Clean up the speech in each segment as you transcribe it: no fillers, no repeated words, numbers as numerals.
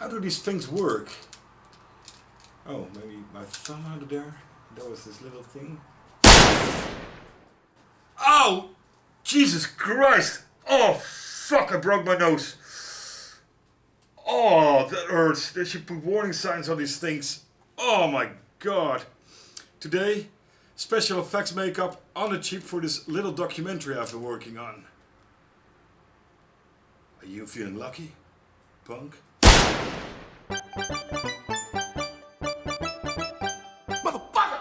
How do these things work? Oh, maybe my thumb under there. That was this little thing. Oh! Jesus Christ! Oh, fuck, I broke my nose. Oh, that hurts. They should put warning signs on these things. Oh my god. Today, special effects makeup on the cheap for this little documentary I've been working on. Are you feeling lucky, punk? Motherfucker!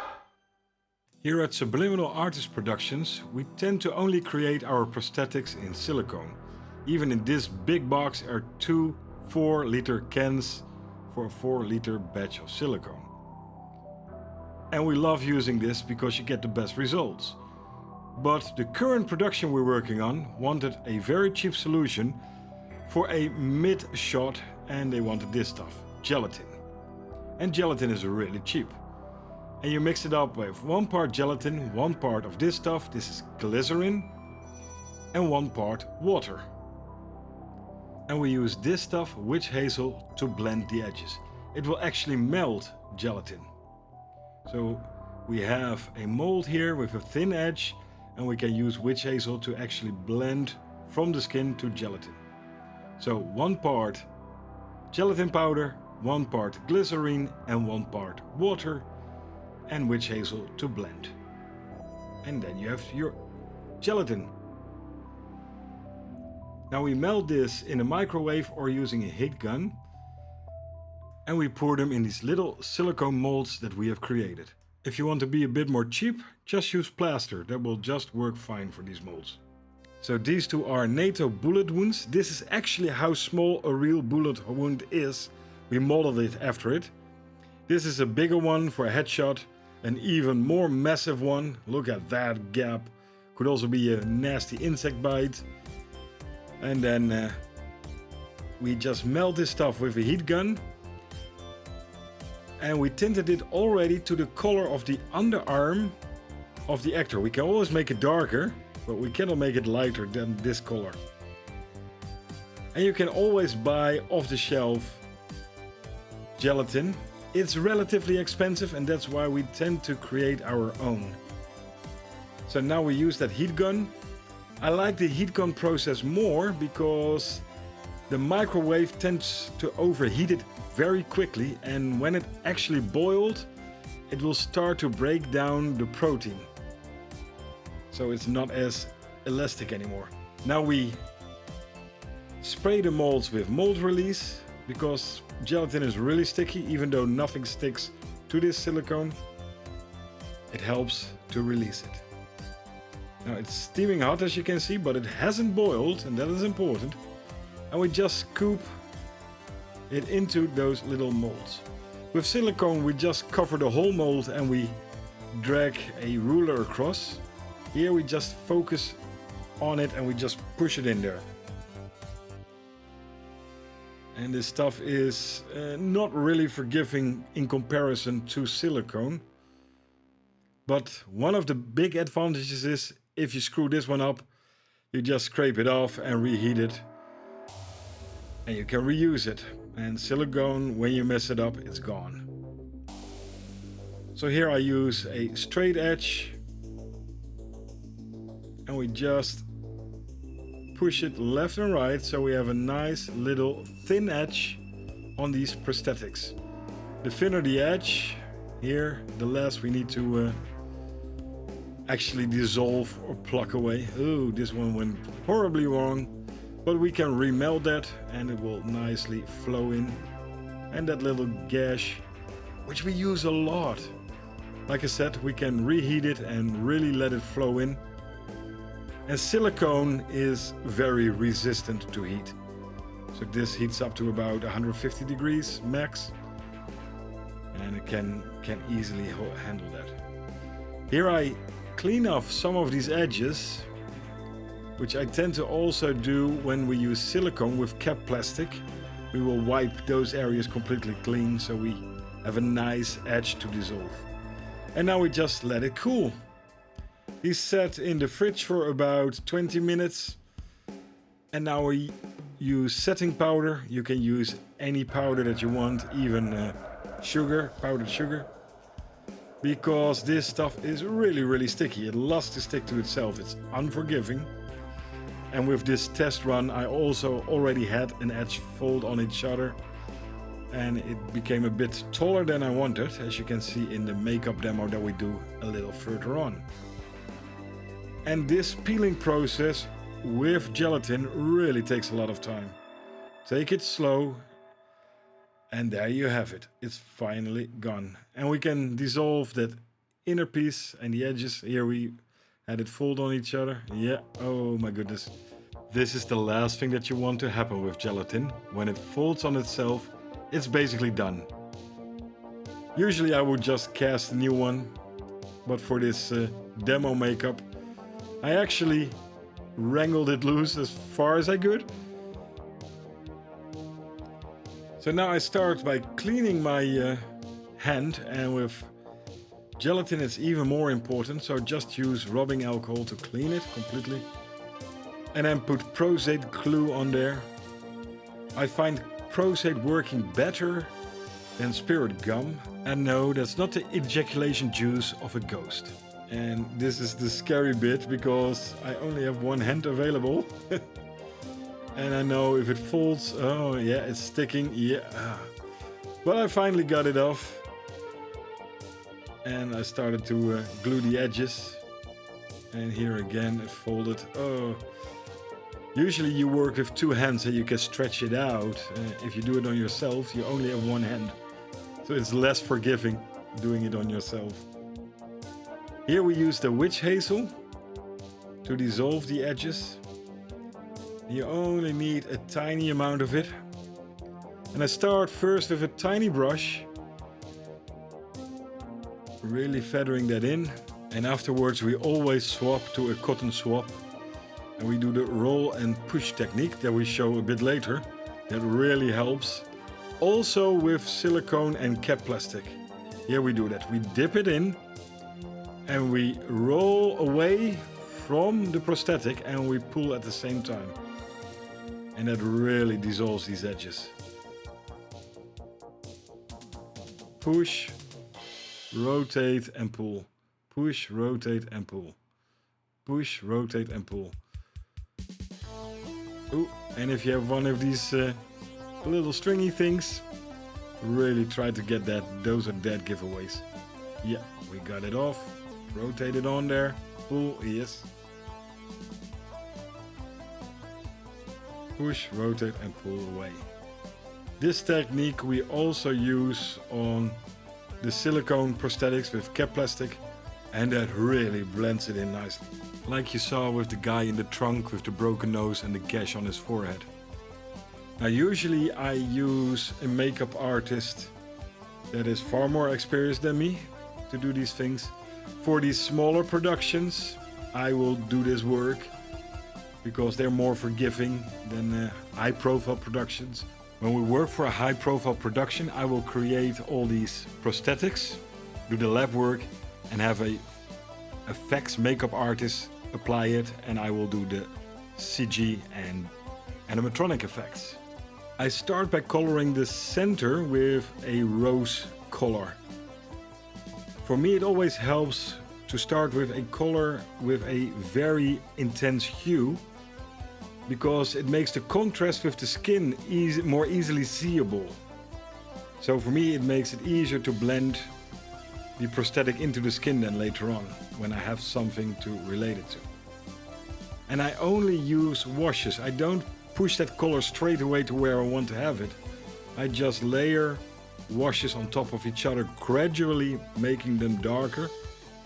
Here at Subliminal Artist Productions, we tend to only create our prosthetics in silicone. Even in this big box are 2 4-liter cans for a 4-liter batch of silicone. And we love using this because you get the best results. But the current production we're working on wanted a very cheap solution for a mid shot, and they wanted this stuff, gelatin. And gelatin is really cheap. And you mix it up with 1 part gelatin, 1 part of this stuff, this is glycerin, and 1 part water. And we use this stuff, witch hazel, to blend the edges. It will actually melt gelatin. So we have a mold here with a thin edge, and we can use witch hazel to actually blend from the skin to gelatin. So 1 part gelatin powder, 1 part glycerin, and 1 part water, and witch hazel to blend. And then you have your gelatin. Now we melt this in a microwave or using a heat gun, and we pour them in these little silicone molds that we have created. If you want to be a bit more cheap, just use plaster, that will just work fine for these molds. So these 2 are NATO bullet wounds. This is actually how small a real bullet wound is. We modeled it after it. This is a bigger one for a headshot, an even more massive one. Look at that gap. Could also be a nasty insect bite. And then we just melt this stuff with a heat gun. And we tinted it already to the color of the underarm of the actor. We can always make it darker, but we cannot make it lighter than this color. And you can always buy off-the-shelf gelatin. It's relatively expensive, and that's why we tend to create our own. So now we use that heat gun. I like the heat gun process more because the microwave tends to overheat it very quickly, and when it actually boiled, it will start to break down the protein. So it's not as elastic anymore. Now we spray the molds with mold release because gelatin is really sticky. Even though nothing sticks to this silicone, it helps to release it. Now it's steaming hot, as you can see, but it hasn't boiled, and that is important. And we just scoop it into those little molds. With silicone we just cover the whole mold and we drag a ruler across. Here we just focus on it and we just push it in there. And this stuff is not really forgiving in comparison to silicone. But one of the big advantages is if you screw this one up, you just scrape it off and reheat it. And you can reuse it. And silicone, when you mess it up, it's gone. So here I use a straight edge. And we just push it left and right so we have a nice little thin edge on these prosthetics. The thinner the edge, here, the less we need to actually dissolve or pluck away. Oh, this one went horribly wrong, but we can remelt that and it will nicely flow in. And that little gash, which we use a lot. Like I said, we can reheat it and really let it flow in. And silicone is very resistant to heat. So this heats up to about 150 degrees max. And it can easily handle that. Here I clean off some of these edges, which I tend to also do when we use silicone with capped plastic. We will wipe those areas completely clean so we have a nice edge to dissolve. And now we just let it cool. These sat in the fridge for about 20 minutes. And now we use setting powder. You can use any powder that you want, even sugar, powdered sugar. Because this stuff is really sticky. It loves to stick to itself. It's unforgiving. And with this test run, I also already had an edge fold on each other. And it became a bit taller than I wanted, as you can see in the makeup demo that we do a little further on. And this peeling process with gelatin really takes a lot of time. Take it slow. And there you have it. It's finally gone. And we can dissolve that inner piece and the edges. Here we had it fold on each other. Yeah, oh my goodness. This is the last thing that you want to happen with gelatin. When it folds on itself, it's basically done. Usually I would just cast a new one. But for this demo makeup, I actually wrangled it loose as far as I could. So now I start by cleaning my hand, and with gelatin it's even more important, so just use rubbing alcohol to clean it completely. And then put prostate glue on there. I find prostate working better than spirit gum. And no, that's not the ejaculation juice of a ghost. And this is the scary bit, because I only have one hand available. And I know if it folds, oh yeah, it's sticking, yeah. But I finally got it off. And I started to glue the edges. And here again, it folded. Oh. Usually you work with two hands and you can stretch it out. If you do it on yourself, you only have one hand. So it's less forgiving doing it on yourself. Here we use the witch hazel to dissolve the edges. You only need a tiny amount of it. And I start first with a tiny brush, really feathering that in. And afterwards we always swap to a cotton swab. And we do the roll and push technique that we show a bit later. That really helps. Also with silicone and cap plastic. Here we do that. We dip it in and we roll away from the prosthetic and we pull at the same time. And that really dissolves these edges. Push, rotate and pull. Push, rotate and pull. Push, rotate and pull. Ooh, and if you have one of these little stringy things, really try to get that. Those are dead giveaways. Yeah, we got it off. Rotate it on there. Pull, yes. Push, rotate and pull away. This technique we also use on the silicone prosthetics with cap plastic, and that really blends it in nicely. Like you saw with the guy in the trunk with the broken nose and the gash on his forehead. Now usually I use a makeup artist that is far more experienced than me to do these things. For these smaller productions I will do this work, because they're more forgiving than high-profile productions. When we work for a high-profile production, I will create all these prosthetics, do the lab work, and have a FX makeup artist apply it, and I will do the CG and animatronic effects. I start by coloring the center with a rose color. For me, it always helps to start with a color with a very intense hue, because it makes the contrast with the skin more easily seeable. So for me it makes it easier to blend the prosthetic into the skin than later on, when I have something to relate it to. And I only use washes. I don't push that color straight away to where I want to have it. I just layer washes on top of each other, gradually making them darker,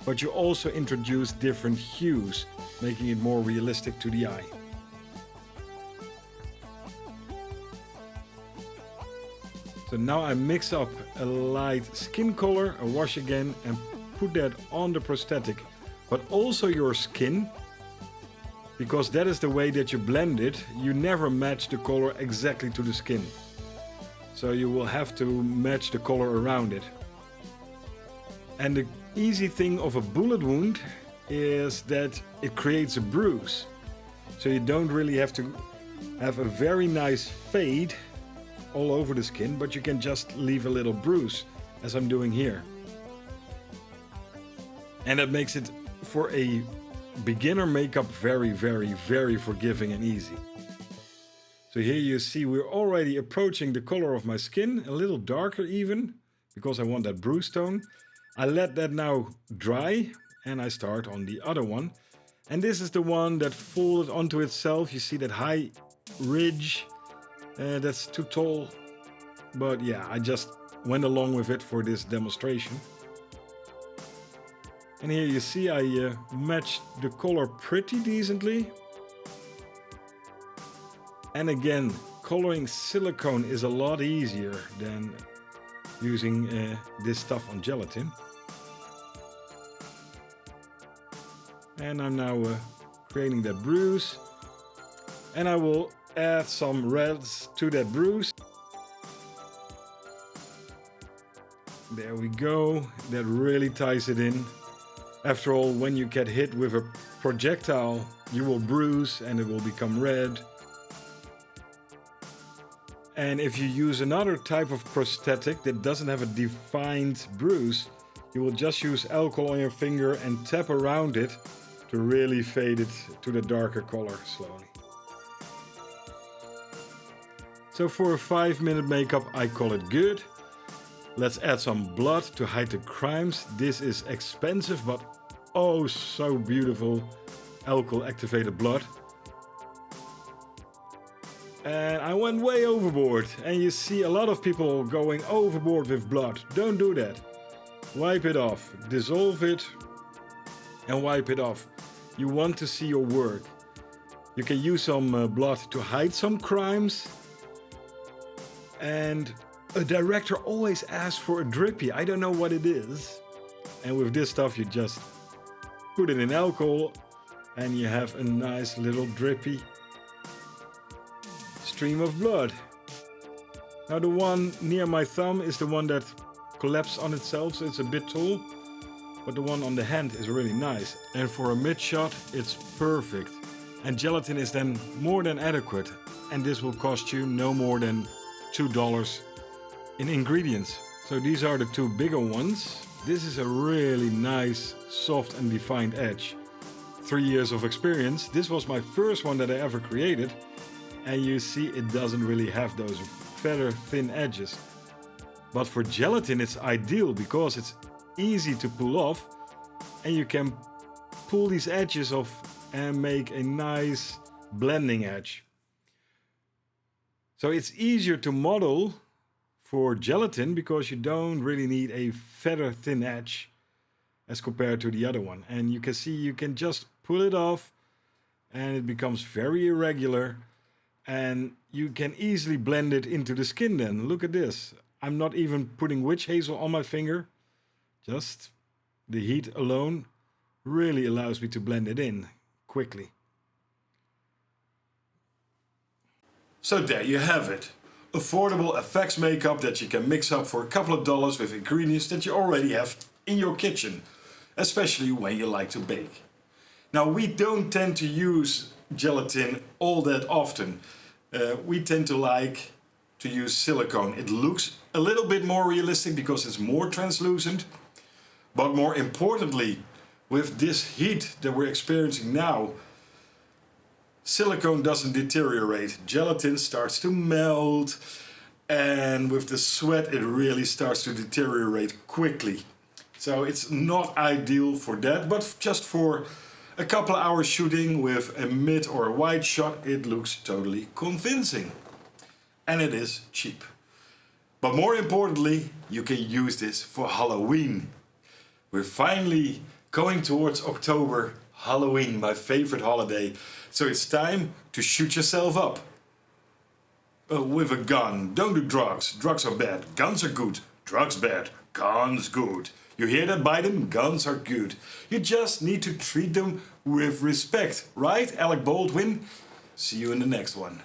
but you also introduce different hues, making it more realistic to the eye. So now I mix up a light skin color, a wash again, and put that on the prosthetic, but also your skin, because that is the way that you blend it. You never match the color exactly to the skin. So you will have to match the color around it. And the easy thing of a bullet wound is that it creates a bruise. So you don't really have to have a very nice fade all over the skin, but you can just leave a little bruise, as I'm doing here. And that makes it, for a beginner makeup, very, very, very forgiving and easy. So here you see we're already approaching the color of my skin, a little darker even, because I want that bruise tone. I let that now dry, and I start on the other one. And this is the one that folded onto itself. You see that high ridge, that's too tall. But yeah, I just went along with it for this demonstration. And here you see I matched the color pretty decently. And again, coloring silicone is a lot easier than using this stuff on gelatin. And I'm now creating that bruise. And I will add some reds to that bruise. There we go. That really ties it in. After all, when you get hit with a projectile, you will bruise and it will become red. And if you use another type of prosthetic that doesn't have a defined bruise, you will just use alcohol on your finger and tap around it to really fade it to the darker color slowly. So for a 5-minute makeup, I call it good. Let's add some blood to hide the crimes. This is expensive, but oh so beautiful alcohol activated blood. And I went way overboard, and you see a lot of people going overboard with blood. Don't do that. Wipe it off, dissolve it and wipe it off. You want to see your work. You can use some blood to hide some crimes. And a director always asks for a drippy. I don't know what it is. And with this stuff you just put it in alcohol and you have a nice little drippy stream of blood. Now the one near my thumb is the one that collapsed on itself, so it's a bit tall. But the one on the hand is really nice. And for a mid shot, it's perfect. And gelatin is then more than adequate. And this will cost you no more than $2 in ingredients. So these are the two bigger ones. This is a really nice, soft and defined edge. 3 years of experience. This was my first one that I ever created. And you see it doesn't really have those feather thin edges. But for gelatin it's ideal because it's easy to pull off. And you can pull these edges off and make a nice blending edge. So it's easier to model for gelatin because you don't really need a feather thin edge as compared to the other one. And you can see you can just pull it off and it becomes very irregular. And you can easily blend it into the skin then. Look at this. I'm not even putting witch hazel on my finger. Just the heat alone really allows me to blend it in quickly. So there you have it. Affordable FX makeup that you can mix up for a couple of dollars with ingredients that you already have in your kitchen. Especially when you like to bake. Now we don't tend to use gelatin all that often. We tend to like to use silicone. It looks a little bit more realistic because it's more translucent. But more importantly, with this heat that we're experiencing now, silicone doesn't deteriorate. Gelatin starts to melt, and with the sweat it really starts to deteriorate quickly. So it's not ideal for that, but just for a couple of hours shooting with a mid or a wide shot, it looks totally convincing. And it is cheap. But more importantly, you can use this for Halloween. We're finally going towards October, Halloween, my favorite holiday. So it's time to shoot yourself up. With a gun. Don't do drugs. Drugs are bad. Guns are good. Drugs bad. Guns good. You hear that, Biden? Guns are good. You just need to treat them with respect. Right, Alec Baldwin? See you in the next one.